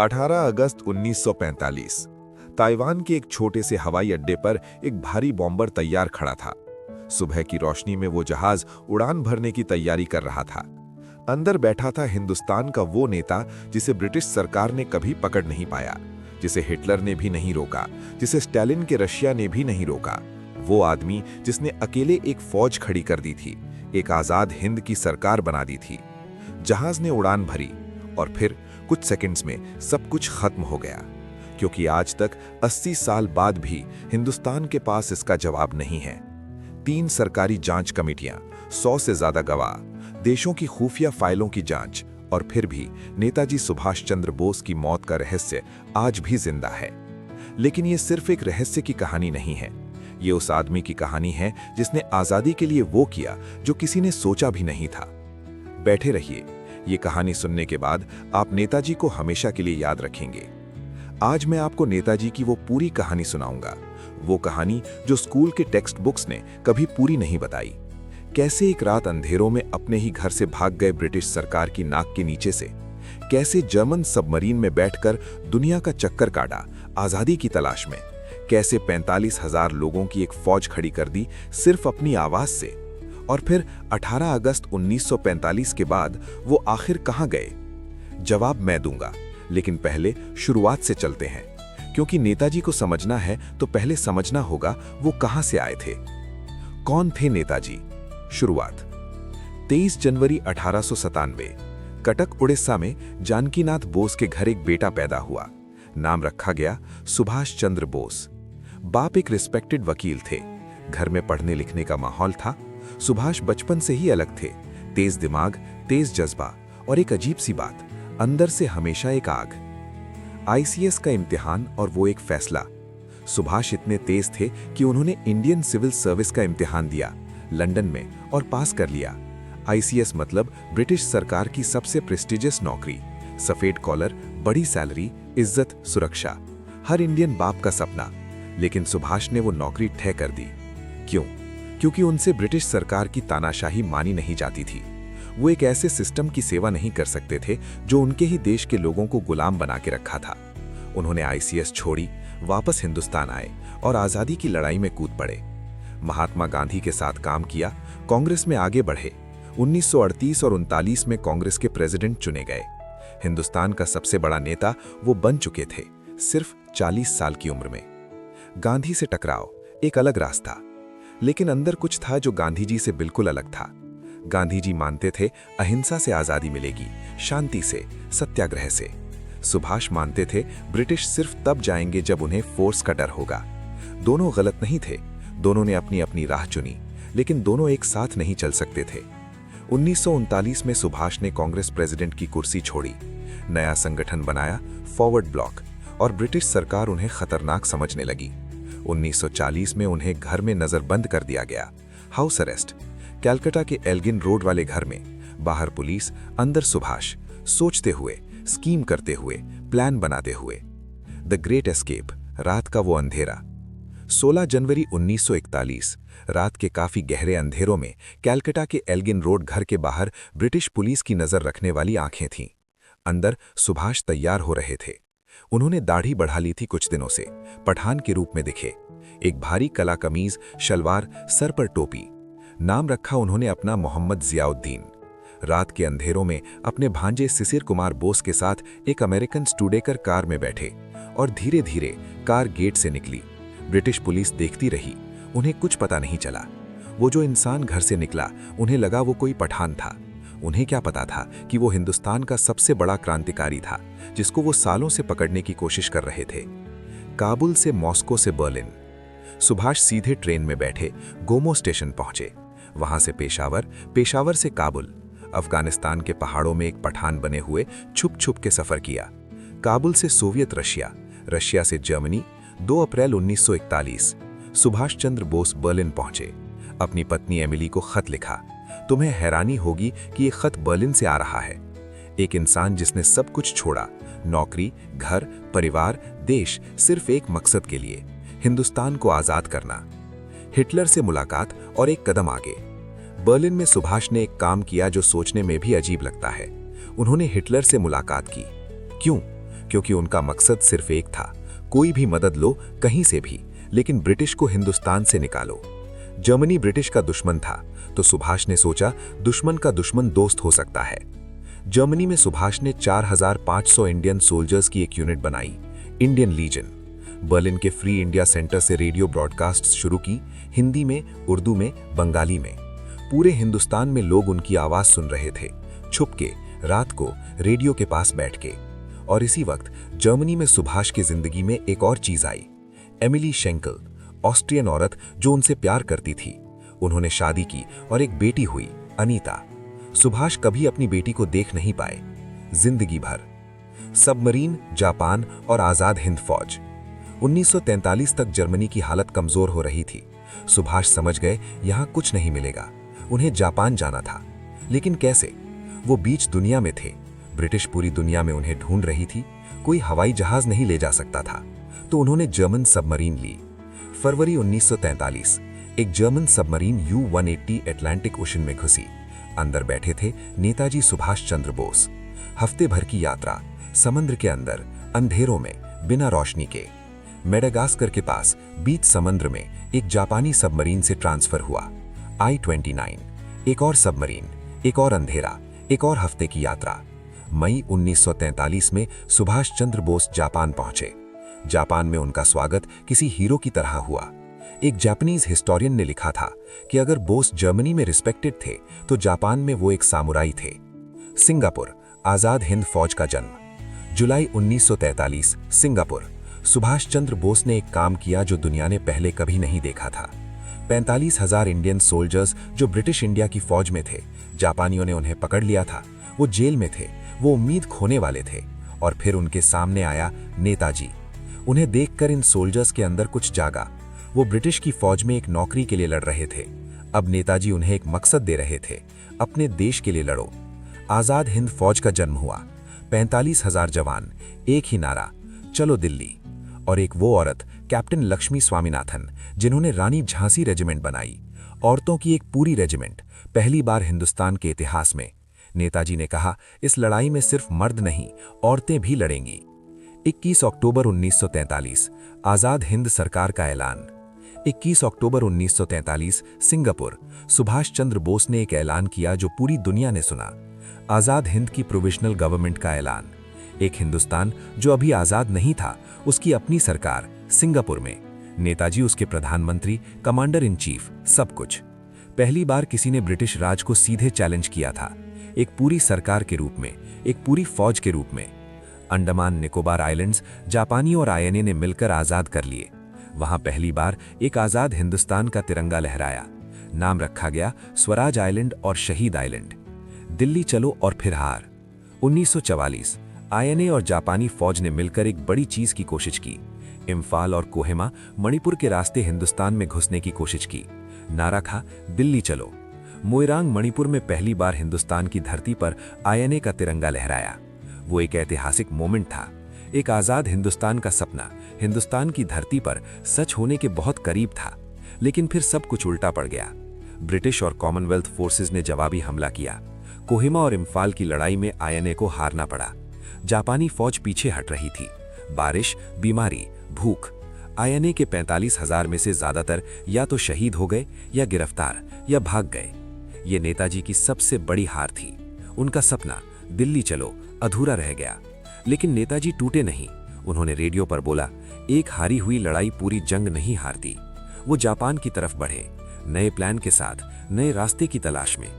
18 August 1945 Taiwan के एक छोटे से हवाई अड्डे पर एक भारी बॉम्बर तैयार खड़ा था। सुबह की रोशनी में वो जहाज उड़ान भरने की तैयारी कर रहा था। अंदर बैठा था हिंदुस्तान का वो नेता जिसे ब्रिटिश सरकार ने कभी पकड़ नहीं पाया, जिसे हिटलर ने भी नहीं रोका, जिसे स्टालिन के रशिया ने भी नहीं रोका। वो आदमी जिसने अकेले एक फौज खड़ी कर दी थी, एक आजाद हिंद की सरकार बना दी थी। जहाज ने उड़ान भरी और फिर कुछ सेकंड्स में सब कुछ खत्म हो गया, क्योंकि आज तक 80 साल बाद भी हिंदुस्तान के पास इसका जवाब नहीं है। 3 सरकारी जांच कमेटियां, 100 से ज्यादा गवाह, देशों की खुफिया फाइलों की जांच, और फिर भी नेताजी सुभाष चंद्र बोस की मौत का रहस्य आज भी जिंदा है। लेकिन ये सिर्फ एक रहस्य की कहानी नहीं है, ये उस आदमी की कहानी है जिसने आजादी के लिए वो किया जो किसी ने सोचा भी नहीं था। बैठे रहिए, ये कहानी सुनने के बाद आप नेताजी को हमेशा के लिए याद रखेंगे। आज मैं आपको नेताजी की वो पूरी कहानी सुनाऊंगा, वो कहानी जो स्कूल के टेक्स्ट बुक्स ने कभी पूरी नहीं बताई। कैसे एक रात अंधेरों में अपने ही घर से भाग गए ब्रिटिश सरकार की नाक के नीचे से, कैसे जर्मन सबमरीन में बैठकर दुनिया का चक्कर काटा आजादी की तलाश में, कैसे 45,000 लोगों की एक फौज खड़ी कर दी सिर्फ अपनी आवाज से, और फिर 18 अगस्त 1945 के बाद वो आखिर कहां गए। जवाब मैं दूंगा, लेकिन पहले शुरुआत से चलते हैं, क्योंकि नेताजी को समझना है तो पहले समझना होगा वो कहां से आए थे। कौन थे नेताजी? शुरुआत 23 जनवरी 1897 कटक उड़ीसा में जानकीनाथ बोस के घर एक बेटा पैदा हुआ। नाम रखा गया सुभाष चंद्र बोस। बाप एक रिस्पेक्टेड वकील थे। घर में पढ़ने लिखने का माहौल था। सुभाष बचपन से ही अलग थे, तेज दिमाग, तेज जज्बा, और एक अजीब सी बात, अंदर से हमेशा एक आग। आईसीएस का इम्तिहान और वो एक फैसला। सुभाष इतने तेज थे कि उन्होंने इंडियन सिविल सर्विस का इम्तिहान दिया लंदन में और पास कर लिया। आईसीएस मतलब ब्रिटिश सरकार की सबसे प्रेस्टिजियस नौकरी, सफेद कॉलर, बड़ी सैलरी, इज्जत, सुरक्षा, हर इंडियन बाप का सपना। लेकिन सुभाष ने वो नौकरी ठे कर दी। क्यों? क्योंकि उनसे ब्रिटिश सरकार की तानाशाही मानी नहीं जाती थी। वो एक ऐसे सिस्टम की सेवा नहीं कर सकते थे जो उनके ही देश के लोगों को गुलाम बना के रखा था। उन्होंने आईसीएस छोड़ी, वापस हिंदुस्तान आए और आजादी की लड़ाई में कूद पड़े। महात्मा गांधी के साथ काम किया, कांग्रेस में आगे बढ़े। 1938 और 39 में कांग्रेस के प्रेसिडेंट चुने गए। हिंदुस्तान का सबसे बड़ा नेता वो बन चुके थे, सिर्फ 40 साल की उम्र में। गांधी से टकराव, एक अलग रास्ता, लेकिन अंदर कुछ था जो गांधी जी से बिल्कुल अलग था। गांधी जी मानते थे अहिंसा से आजादी मिलेगी, शांति से, सत्याग्रह से। सुभाष मानते थे ब्रिटिश सिर्फ तब जाएंगे जब उन्हें फोर्स का डर होगा। दोनों गलत नहीं थे, दोनों ने अपनी अपनी राह चुनी, लेकिन दोनों एक साथ नहीं चल सकते थे। 1939 में सुभाष ने कांग्रेस प्रेसिडेंट की कुर्सी छोड़ी, नया संगठन बनाया, फॉरवर्ड ब्लॉक, और ब्रिटिश सरकार उन्हें खतरनाक समझने लगी। 1940 में उन्हें घर में नजरबंद कर दिया गया, हाउस अरेस्ट, कलकत्ता के एल्गिन रोड वाले घर में। बाहर पुलिस, अंदर सुभाष, सोचते हुए, स्कीम करते हुए, प्लान बनाते हुए। द ग्रेट एस्केप, रात का वो अंधेरा। 16 जनवरी 1941 रात के काफी गहरे अंधेरों में कलकत्ता के एल्गिन रोड घर के बाहर ब्रिटिश पुलिस की नजर रखने वाली आंखें थीं। अंदर सुभाष तैयार हो रहे थे। उन्होंने दाढ़ी बढ़ा ली थी कुछ दिनों से, पठान के रूप में दिखे। एक भारी कला कमीज, शलवार, सर पर टोपी। नाम रखा उन्होंने अपना मोहम्मद जियाउद्दीन। रात के अंधेरों में अपने भांजे शिशिर कुमार बोस के साथ एक अमेरिकन स्टूडेकर कार में बैठे और धीरे धीरे कार गेट से निकली। ब्रिटिश पुलिस देखती रही, उन्हें कुछ पता नहीं चला। वो जो इंसान घर से निकला, उन्हें लगा वो कोई पठान था। उन्हें क्या पता था कि वो हिंदुस्तान का सबसे बड़ा क्रांतिकारी था, जिसको वो सालों से पकड़ने की कोशिश कर रहे थे। काबुल से मॉस्को से बर्लिन। सुभाष सीधे ट्रेन में बैठे गोमो स्टेशन पहुंचे, वहां से पेशावर, पेशावर से काबुल। अफगानिस्तान के पहाड़ों में एक पठान बने हुए छुप छुप के सफर किया। काबुल से सोवियत रशिया, रशिया से जर्मनी। 2 अप्रैल 1941 सुभाष चंद्र बोस बर्लिन पहुंचे। अपनी पत्नी एमिली को खत लिखा। तुम्हें हैरानी होगी कि ये खत बर्लिन से आ रहा है। एक इंसान जिसने सब कुछ छोड़ा, नौकरी, घर, परिवार, देश, सिर्फ एक मकसद के लिए, हिंदुस्तान को आजाद करना। हिटलर से मुलाकात और एक कदम आगे। बर्लिन में सुभाष ने एक काम किया जो सोचने में भी अजीब लगता है। उन्होंने हिटलर से मुलाकात की। क्यों? क्योंकि उनका मकसद सिर्फ एक था, कोई भी मदद लो कहीं से भी, लेकिन ब्रिटिश को हिंदुस्तान से निकालो। जर्मनी ब्रिटिश का दुश्मन था, तो सुभाष ने सोचा दुश्मन का दुश्मन दोस्त हो सकता है। जर्मनी में सुभाष ने 4500 इंडियन सोल्जर्स की एक यूनिट बनाई, इंडियन लीजन। बर्लिन के फ्री इंडिया सेंटर से रेडियो ब्रॉडकास्ट शुरू की, हिंदी में, उर्दू में, बंगाली में। पूरे हिंदुस्तान में लोग उनकी आवाज सुन रहे थे, छुप के, रात को, रेडियो के पास बैठ के। और इसी वक्त जर्मनी में सुभाष की जिंदगी में एक और चीज आई। एमिली शेंकल, ऑस्ट्रियन औरत जो उनसे प्यार करती थी। उन्होंने शादी की और एक बेटी हुई, अनीता। सुभाष कभी अपनी बेटी को देख नहीं पाए, जिंदगी भर। सबमरीन, जापान और आजाद हिंद फौज। 1943 तक जर्मनी की हालत कमजोर हो रही थी। सुभाष समझ गए यहां कुछ नहीं मिलेगा, उन्हें जापान जाना था। लेकिन कैसे? वो बीच दुनिया में थे, ब्रिटिश पूरी दुनिया में उन्हें ढूंढ रही थी, कोई हवाई जहाज नहीं ले जा सकता था, तो उन्होंने जर्मन सबमरीन ली। फरवरी 1943 एक German submarine U-180 Atlantic ocean में घुसी। अंदर बैठे थे नेताजी सुभाष चंद्र बोस। हफ्ते भर की यात्रा, समुद्र के अंदर, अंधेरों में, बिना रोशनी के। मेडागास्कर के पास बीच समुद्र में एक जापानी सबमरीन से ट्रांसफर हुआ, I-29। एक और सबमरीन, एक और अंधेरा, एक और हफ्ते की यात्रा। मई 1943 में सुभाष चंद्र बोस जापान पहुंचे। जापान में उनका स्वागत किसी हीरो की तरह हुआ। एक जापानीज हिस्टोरियन ने लिखा था कि अगर बोस जर्मनी में रिस्पेक्टेड थे तो जापान में वो एक सामुराई थे। सिंगापुर, आजाद हिंद फौज का जन्म। जुलाई 1943, सिंगापुर। सुभाष चंद्र बोस ने एक काम किया जो दुनिया ने पहले कभी नहीं देखा था। 45,000 इंडियन सोल्जर्स जो ब्रिटिश इंडिया की फौज में थे, जापानियों ने उन्हें पकड़ लिया था। वो जेल में थे, वो उम्मीद खोने वाले थे। और फिर उनके सामने आया नेताजी। उन्हें देखकर इन सोल्जर्स के अंदर कुछ जागा। वो ब्रिटिश की फौज में एक नौकरी के लिए लड़ रहे थे। अब नेताजी उन्हें एक मकसद दे रहे थे, अपने देश के लिए लड़ो। आजाद हिंद फौज का जन्म हुआ। 45,000 जवान, एक ही नारा, चलो दिल्ली। और एक वो औरत, कैप्टन लक्ष्मी स्वामीनाथन, जिन्होंने रानी झांसी रेजिमेंट बनाई, औरतों की एक पूरी रेजिमेंट, पहली बार हिंदुस्तान के इतिहास में। नेताजी ने कहा, इस लड़ाई में सिर्फ मर्द नहीं, औरतें भी लड़ेंगी। 21 अक्टूबर 1943, आजाद हिंद सरकार का ऐलान। 21 अक्टूबर 1943, सिंगापुर। सुभाष चंद्र बोस ने एक ऐलान किया जो पूरी दुनिया ने सुना। आजाद हिंद की प्रोविजनल गवर्नमेंट का ऐलान। एक हिंदुस्तान जो अभी आजाद नहीं था, उसकी अपनी सरकार, सिंगापुर में। नेताजी उसके प्रधानमंत्री, कमांडर इन चीफ, सब कुछ। पहली बार किसी ने ब्रिटिश राज को सीधे चैलेंज किया था, एक पूरी सरकार के रूप में, एक पूरी फौज के रूप में। अंडमान निकोबार आइलैंड्स जापानी और आईएनए ने मिलकर आजाद कर लिए। वहां पहली बार एक आजाद हिंदुस्तान का तिरंगा लहराया। नाम रखा गया स्वराज आइलैंड और शहीद आइलैंड। दिल्ली चलो और फिर हार। 1944, आईएनए और जापानी फौज ने मिलकर एक बड़ी चीज की कोशिश की। इम्फाल और कोहिमा, मणिपुर के रास्ते हिंदुस्तान में घुसने की कोशिश की। नारा था, दिल्ली चलो। मोइरांग, मणिपुर में पहली बार हिंदुस्तान की धरती पर आईएनए का तिरंगा लहराया। वो एक ऐतिहासिक मोमेंट था, एक आजाद हिंदुस्तान का सपना हिंदुस्तान की धरती पर सच होने के बहुत करीब था। लेकिन फिर सब कुछ उल्टा पड़ गया। ब्रिटिश और कॉमनवेल्थ फोर्सेस ने जवाबी हमला किया। कोहिमा और इम्फाल की लड़ाई में आईएनए को हारना पड़ा। जापानी फौज पीछे हट रही थी। बारिश, बीमारी, भूख। आईएनए के 45,000 में से ज्यादातर या तो शहीद हो गए, या गिरफ्तार, या भाग गए। ये नेताजी की सबसे बड़ी हार थी। उनका सपना दिल्ली चलो अधूरा रह गया। लेकिन नेताजी टूटे नहीं। उन्होंने रेडियो पर बोला, एक हारी हुई लड़ाई पूरी जंग नहीं हारती। वो जापान की तरफ बढ़े, नए प्लान के साथ, नए रास्ते की तलाश में।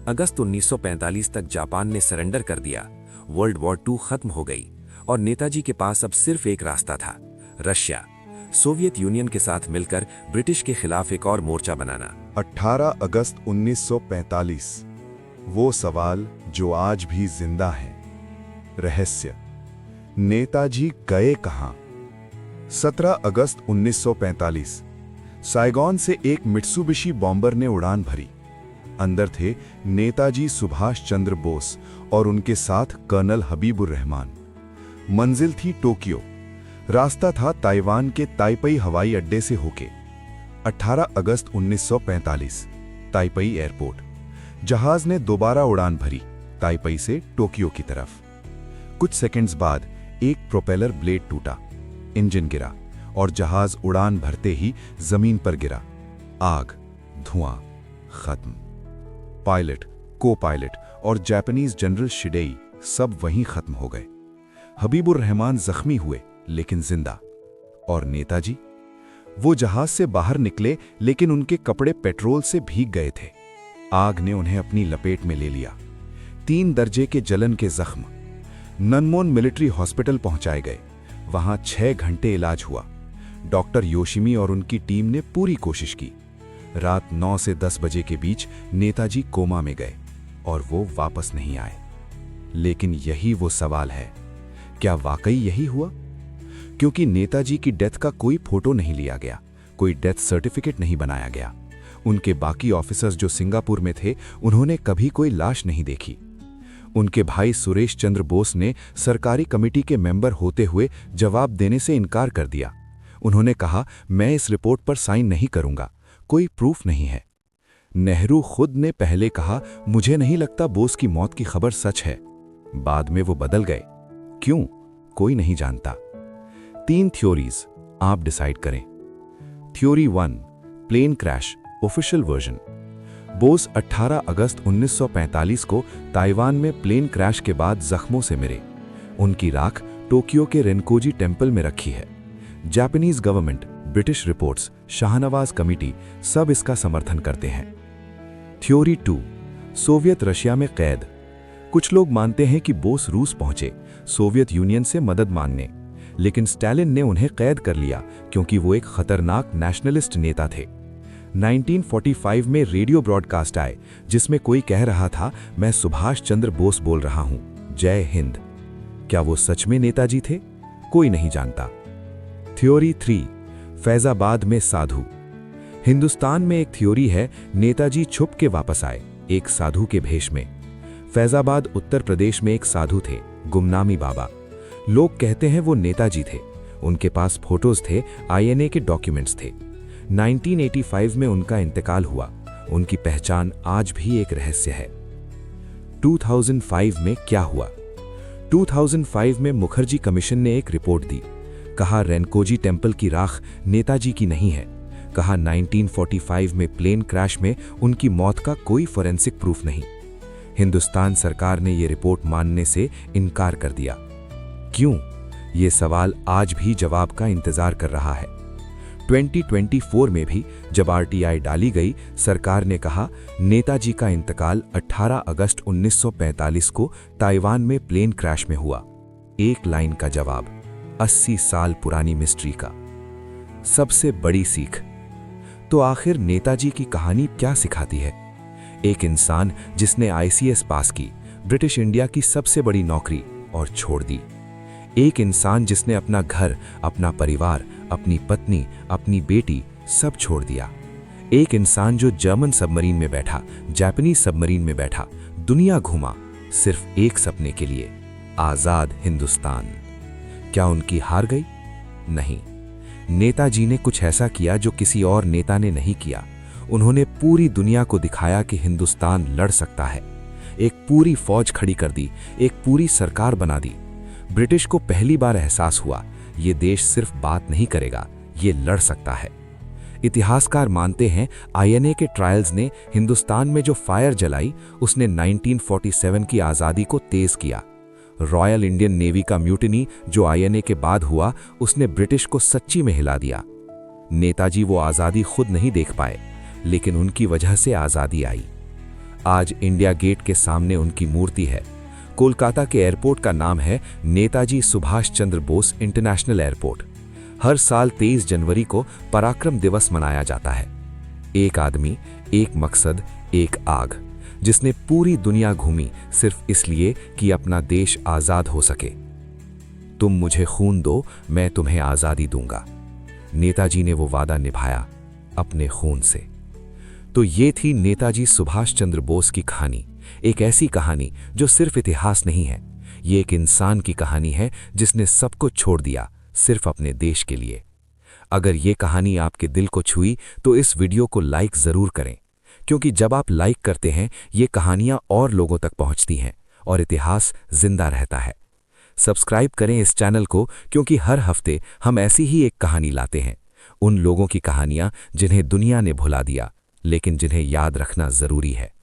अगस्त 1945 तक जापान ने सरेंडर कर दिया। वर्ल्ड वॉर 2 खत्म हो गई और नेताजी के पास अब सिर्फ एक रास्ता था, रशिया। सोवियत यूनियन के साथ मिलकर ब्रिटिश के खिलाफ एक और मोर्चा बनाना। 18 अगस्त 1945, वो सवाल जो आज भी जिंदा है। रहस्य, नेताजी गए कहां? 17 अगस्त 1945, साइगोन से एक मित्सुबिशी बॉम्बर ने उड़ान भरी। अंदर थे नेताजी सुभाष चंद्र बोस और उनके साथ कर्नल हबीबुर रहमान। मंजिल थी टोक्यो, रास्ता था ताइवान के ताइपई हवाई अड्डे से होके। 18 अगस्त 1945, ताइपई एयरपोर्ट। जहाज ने दोबारा उड़ान भरी, ताइपई से टोक्यो की तरफ। कुछ सेकंड्स बाद एक प्रोपेलर ब्लेड टूटा, इंजन गिरा और जहाज उड़ान भरते ही जमीन पर गिरा। आग, धुआं, खत्म। पायलट, को पायलट और जापानीज जनरल शिडेई सब वहीं खत्म हो गए। हबीबुर रहमान जख्मी हुए लेकिन जिंदा। और नेताजी, वो जहाज से बाहर निकले लेकिन उनके कपड़े पेट्रोल से भीग गए थे। आग ने उन्हें अपनी लपेट में ले लिया। 3 दर्जे के जलन के जख्म। ननमोन मिलिट्री हॉस्पिटल पहुंचाए गए। वहां 6 घंटे इलाज हुआ। डॉक्टर योशिमी और उनकी टीम ने पूरी कोशिश की। रात 9 से 10 बजे के बीच नेताजी कोमा में गए और वो वापस नहीं आए। लेकिन यही वो सवाल है, क्या वाकई यही हुआ? क्योंकि नेताजी की डेथ का कोई फोटो नहीं लिया गया, कोई डेथ सर्टिफिकेट नहीं बनाया गया। उनके बाकी ऑफिसर्स जो सिंगापुर में थे, उन्होंने कभी कोई लाश नहीं देखी। उनके भाई सुरेश चंद्र बोस ने सरकारी कमेटी के मेंबर होते हुए जवाब देने से इनकार कर दिया। उन्होंने कहा, मैं इस रिपोर्ट पर साइन नहीं करूंगा, कोई प्रूफ नहीं है। नेहरू खुद ने पहले कहा, मुझे नहीं लगता बोस की मौत की खबर सच है। बाद में वो बदल गए। क्यों? कोई नहीं जानता। 3 थ्योरीज, आप डिसाइड करें। Theory 1, plane crash, official version. Bose 18 August 1945 को ताइवान में प्लेन क्रैश के बाद जख्मों से मिले। उनकी राख टोक्यो के रेनकोजी टेम्पल में रखी है। Japanese government, British reports, Shahnawaz committee सब इसका समर्थन करते हैं। थ्योरी 2, सोवियत रशिया में कैद। कुछ लोग मानते हैं कि बोस रूस पहुंचे सोवियत यूनियन से मदद मांगने, लेकिन स्टालिन ने उन्हें कैद कर लिया क्योंकि वो एक खतरनाक नेशनलिस्ट नेता थे। 1945 में रेडियो ब्रॉडकास्ट आए जिसमें कोई कह रहा था, मैं सुभाष चंद्र बोस बोल रहा हूं, जय हिंद। क्या वो सच में नेताजी थे? कोई नहीं जानता। थ्योरी 3, फैजाबाद में साधु। हिंदुस्तान में एक थ्योरी है, नेताजी छुप के वापस आए एक साधु के भेष में। फैजाबाद उत्तर प्रदेश में एक साधु थे, गुमनामी बाबा। लोग कहते हैं वो नेताजी थे। उनके पास फोटोज थे, INA के डॉक्यूमेंट्स थे। 1985 में उनका इंतकाल हुआ। उनकी पहचान आज भी एक रहस्य है। 2005 में क्या हुआ? 2005 में मुखर्जी कमीशन ने एक रिपोर्ट दी। कहा, रेनकोजी टेम्पल की राख नेताजी की नहीं है। कहा, 1945 में प्लेन क्रैश में उनकी मौत का कोई फोरेंसिक प्रूफ नहीं। हिंदुस्तान सरकार ने यह रिपोर्ट मानने से इनकार कर दिया। क्यों? ये सवाल आज भी जवाब का इंतजार कर रहा है। 2024 में भी जब RTI डाली गई, सरकार ने कहा, नेताजी का इंतकाल 18 अगस्त 1945 को ताइवान में प्लेन क्रैश में हुआ। एक लाइन का जवाब, 80 साल पुरानी मिस्ट्री का। सबसे बड़ी सीख तो आखिर नेताजी की कहानी क्या सिखाती है? एक इंसान जिसने ICS पास की, ब्रिटिश इंडिया की सबसे बड़ी नौकरी, और छोड़ दी। एक इंसान जिसने अपना घर, अपना परिवार, अपनी पत्नी, अपनी बेटी सब छोड़ दिया। एक इंसान जो जर्मन सबमरीन में बैठा, जापानीज सबमरीन में बैठा, दुनिया घूमा सिर्फ एक सपने के लिए, आजाद हिंदुस्तान। क्या उनकी हार गई? नहीं। नेताजी ने कुछ ऐसा किया जो किसी और नेता ने नहीं किया। उन्होंने पूरी दुनिया को दिखाया कि हिंदुस्तान लड़ सकता है। एक पूरी फौज खड़ी कर दी, एक पूरी सरकार बना दी। ब्रिटिश को पहली बार एहसास हुआ, ये देश सिर्फ बात नहीं करेगा, ये लड़ सकता है। इतिहासकार मानते हैं INA के ट्रायल्स ने हिंदुस्तान में जो फायर जलाई, उसने 1947 की आज़ादी को तेज किया। रॉयल इंडियन नेवी का म्यूटिनी जो INA के बाद हुआ, उसने ब्रिटिश को सच्ची में हिला दिया। नेताजी वो आज़ादी खुद नहीं देख पाए, लेकिन उनकी वजह से आज़ादी आई। आज इंडिया गेट के सामने उनकी मूर्ति है। कोलकाता के एयरपोर्ट का नाम है नेताजी सुभाष चंद्र बोस इंटरनेशनल एयरपोर्ट। हर साल 23 जनवरी को पराक्रम दिवस मनाया जाता है। एक आदमी, एक मकसद, एक आग, जिसने पूरी दुनिया घूमी सिर्फ इसलिए कि अपना देश आजाद हो सके। तुम मुझे खून दो, मैं तुम्हें आजादी दूंगा। नेताजी ने वो वादा निभाया अपने खून से। तो ये थी नेताजी सुभाष चंद्र बोस की कहानी। एक ऐसी कहानी जो सिर्फ इतिहास नहीं है, ये एक इंसान की कहानी है जिसने सब कुछ छोड़ दिया सिर्फ अपने देश के लिए। अगर ये कहानी आपके दिल को छुई तो इस वीडियो को लाइक जरूर करें, क्योंकि जब आप लाइक करते हैं ये कहानियां और लोगों तक पहुंचती हैं और इतिहास जिंदा रहता है। सब्सक्राइब करें इस चैनल को, क्योंकि हर हफ्ते हम ऐसी ही एक कहानी लाते हैं। उन लोगों की कहानियां जिन्हें दुनिया ने भुला दिया, लेकिन जिन्हें याद रखना जरूरी है।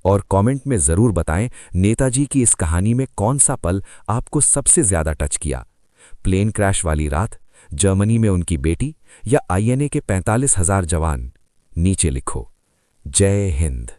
और कमेंट में जरूर बताएं नेताजी की इस कहानी में कौन सा पल आपको सबसे ज्यादा टच किया। प्लेन क्रैश वाली रात, जर्मनी में उनकी बेटी, या आईएनए के 45,000 जवान? नीचे लिखो। जय हिंद।